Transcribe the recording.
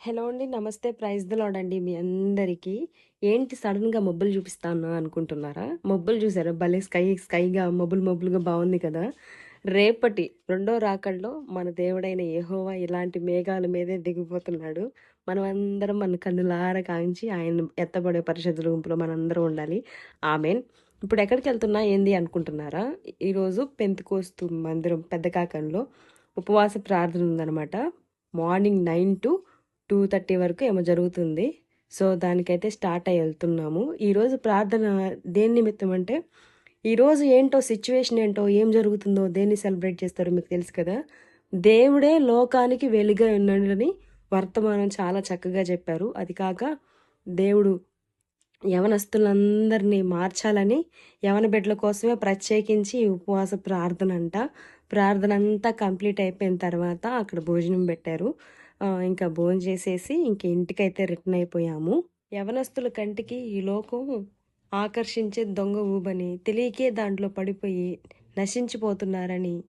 Hello అండి. నమస్తే. Praise the lord అండి మీ అందరికీ. ఏంటి సడెన్‌గా మబ్బులు చూపిస్తాను అనుకుంటున్నారా? మబ్బులు చూసారా? భలే స్కైగా మబ్బులుగా బావుంది కదా! రేపటి రెండో రాకడలో మన దేవుడైన యెహోవా ఇలాంటి మేఘాల మీదే దిగిపోతున్నాడు. మనమందరం మన కన్నులారా కాంచి ఆయన ఎత్తబడే పరిశుద్ధుల గుంపులో మనందరం ఉండాలి. ఆమేన్. ఇప్పుడు ఎక్కడికెళ్తున్నా ఏంది అనుకుంటున్నారా? ఈరోజు పెంతెకోస్తు మందిరం పెద్ద కాకంలో ఉపవాస ప్రార్థన ఉందనమాట. మార్నింగ్ 9-2:30 వరకు ఏమో జరుగుతుంది. సో, దానికైతే స్టార్ట్ అయ్యి ఎళ్తున్నాము. ఈరోజు ప్రార్థన దేని నిమిత్తం అంటే, ఈరోజు ఏంటో సిచ్యువేషన్ ఏంటో, ఏం జరుగుతుందో, దేన్ని సెలబ్రేట్ చేస్తారో మీకు తెలుసు కదా! దేవుడే లోకానికి వెలుగై ఉన్నాడని వర్తమానం చాలా చక్కగా చెప్పారు. అది కాక దేవుడు యవనస్తులందరినీ మార్చాలని యవన బిడ్డల కోసమే ప్రత్యేకించి ఈ ఉపవాస ప్రార్థన అంట. ప్రార్థన అంతా కంప్లీట్ అయిపోయిన తర్వాత అక్కడ భోజనం పెట్టారు. ఇంకా భోంచేసేసి ఇంక ఇంటికైతే రిటర్న్ అయిపోయాము. యవనస్తుల కంటికి ఈ లోకం ఆకర్షించే దొంగ ఊబని తెలియకే దాంట్లో పడిపోయి నశించిపోతున్నారని